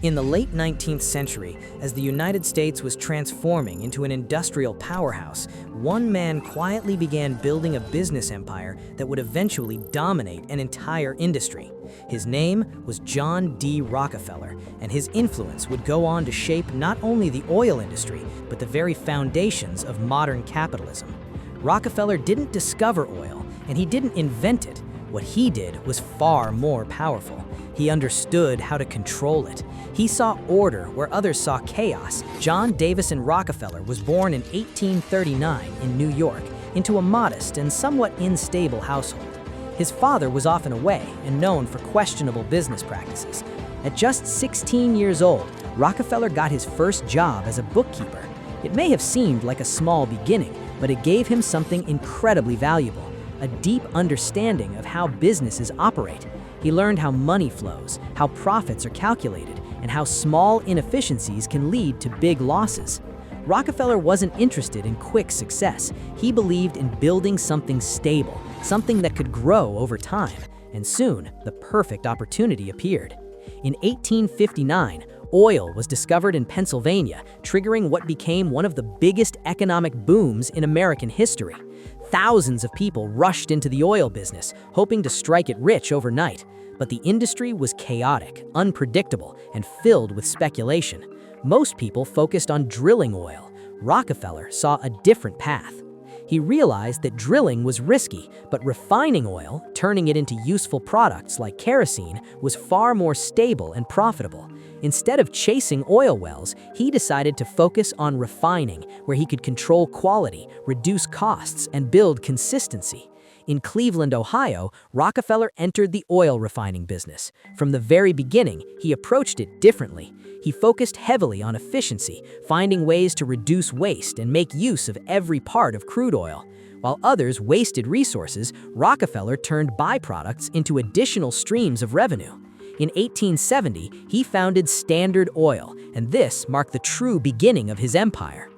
In the late 19th century, as the United States was transforming into an industrial powerhouse, one man quietly began building a business empire that would eventually dominate an entire industry. His name was John D. Rockefeller, and his influence would go on to shape not only the oil industry, but the very foundations of modern capitalism. Rockefeller didn't discover oil, and he didn't invent it. What he did was far more powerful. He understood how to control it. He saw order where others saw chaos. John Davison Rockefeller was born in 1839 in New York into a modest and somewhat unstable household. His father was often away and known for questionable business practices. At just 16 years old, Rockefeller got his first job as a bookkeeper. It may have seemed like a small beginning, but it gave him something incredibly valuable: a deep understanding of how businesses operate. He learned how money flows, how profits are calculated, and how small inefficiencies can lead to big losses. Rockefeller wasn't interested in quick success. He believed in building something stable, something that could grow over time. And soon, the perfect opportunity appeared. In 1859, oil was discovered in Pennsylvania, triggering what became one of the biggest economic booms in American history. Thousands of people rushed into the oil business, hoping to strike it rich overnight. But the industry was chaotic, unpredictable, and filled with speculation. Most people focused on drilling oil. Rockefeller saw a different path. He realized that drilling was risky, but refining oil, turning it into useful products like kerosene, was far more stable and profitable. Instead of chasing oil wells, he decided to focus on refining, where he could control quality, reduce costs, and build consistency. In Cleveland, Ohio, Rockefeller entered the oil refining business. From the very beginning, he approached it differently. He focused heavily on efficiency, finding ways to reduce waste and make use of every part of crude oil. While others wasted resources, Rockefeller turned byproducts into additional streams of revenue. In 1870, he founded Standard Oil, and this marked the true beginning of his empire.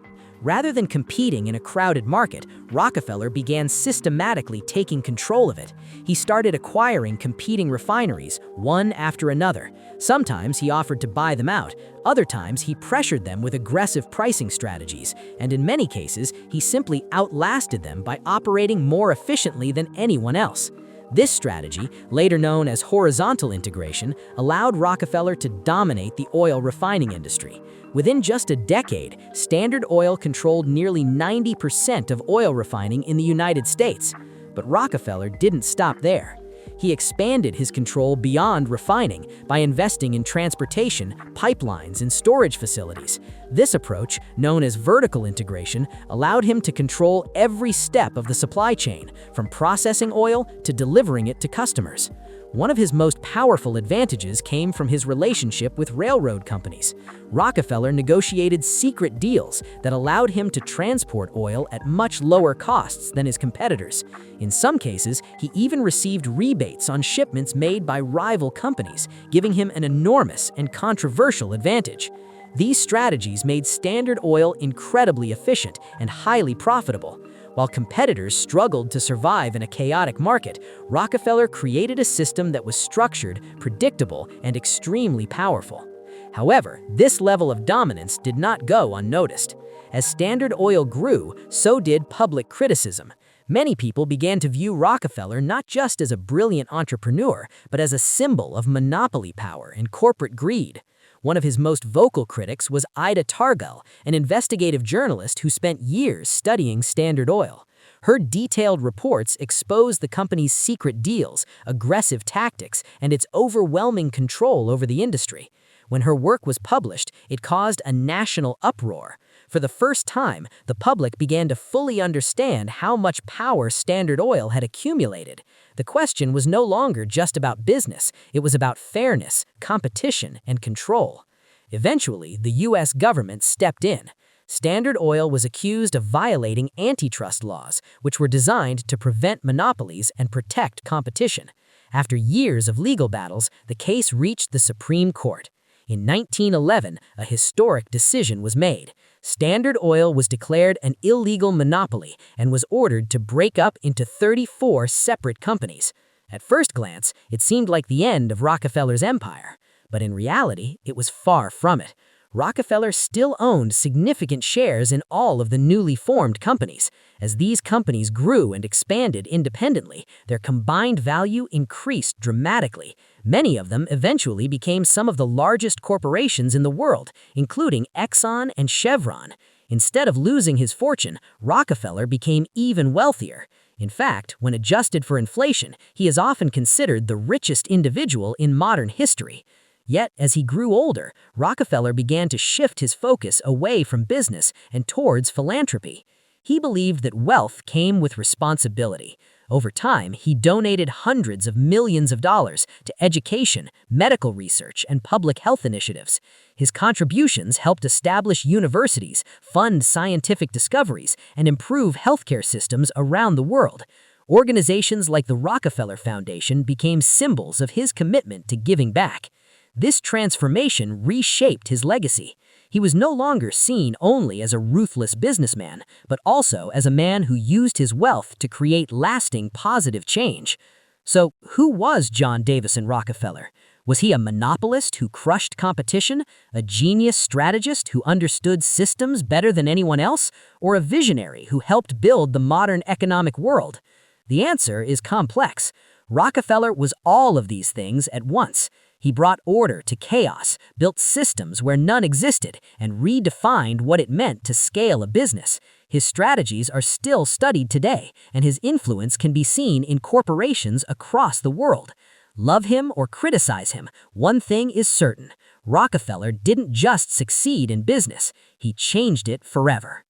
Rather than competing in a crowded market, Rockefeller began systematically taking control of it. He started acquiring competing refineries, one after another. Sometimes he offered to buy them out, other times he pressured them with aggressive pricing strategies, and in many cases, he simply outlasted them by operating more efficiently than anyone else. This strategy, later known as horizontal integration, allowed Rockefeller to dominate the oil refining industry. Within just a decade, Standard Oil controlled nearly 90% of oil refining in the United States. But Rockefeller didn't stop there. He expanded his control beyond refining by investing in transportation, pipelines, and storage facilities. This approach, known as vertical integration, allowed him to control every step of the supply chain, from processing oil to delivering it to customers. One of his most powerful advantages came from his relationship with railroad companies. Rockefeller negotiated secret deals that allowed him to transport oil at much lower costs than his competitors. In some cases, he even received rebates on shipments made by rival companies, giving him an enormous and controversial advantage. These strategies made Standard Oil incredibly efficient and highly profitable. While competitors struggled to survive in a chaotic market, Rockefeller created a system that was structured, predictable, and extremely powerful. However, this level of dominance did not go unnoticed. As Standard Oil grew, so did public criticism. Many people began to view Rockefeller not just as a brilliant entrepreneur, but as a symbol of monopoly power and corporate greed. One of his most vocal critics was Ida Targall, an investigative journalist who spent years studying Standard Oil. Her detailed reports exposed the company's secret deals, aggressive tactics, and its overwhelming control over the industry. When her work was published, it caused a national uproar. For the first time, the public began to fully understand how much power Standard Oil had accumulated. The question was no longer just about business, it was about fairness, competition, and control. Eventually, the U.S. government stepped in. Standard Oil was accused of violating antitrust laws, which were designed to prevent monopolies and protect competition. After years of legal battles, the case reached the Supreme Court. In 1911, a historic decision was made. Standard Oil was declared an illegal monopoly and was ordered to break up into 34 separate companies. At first glance, it seemed like the end of Rockefeller's empire. But in reality, it was far from it. Rockefeller still owned significant shares in all of the newly formed companies. As these companies grew and expanded independently, their combined value increased dramatically. Many of them eventually became some of the largest corporations in the world, including Exxon and Chevron. Instead of losing his fortune, Rockefeller became even wealthier. In fact, when adjusted for inflation, he is often considered the richest individual in modern history. Yet, as he grew older, Rockefeller began to shift his focus away from business and towards philanthropy. He believed that wealth came with responsibility. Over time, he donated hundreds of millions of dollars to education, medical research, and public health initiatives. His contributions helped establish universities, fund scientific discoveries, and improve healthcare systems around the world. Organizations like the Rockefeller Foundation became symbols of his commitment to giving back. This transformation reshaped his legacy. He was no longer seen only as a ruthless businessman, but also as a man who used his wealth to create lasting positive change. So, who was John Davison Rockefeller? Was he a monopolist who crushed competition, a genius strategist who understood systems better than anyone else, or a visionary who helped build the modern economic world? The answer is complex. Rockefeller was all of these things at once. He brought order to chaos, built systems where none existed, and redefined what it meant to scale a business. His strategies are still studied today, and his influence can be seen in corporations across the world. Love him or criticize him, one thing is certain: Rockefeller didn't just succeed in business, he changed it forever.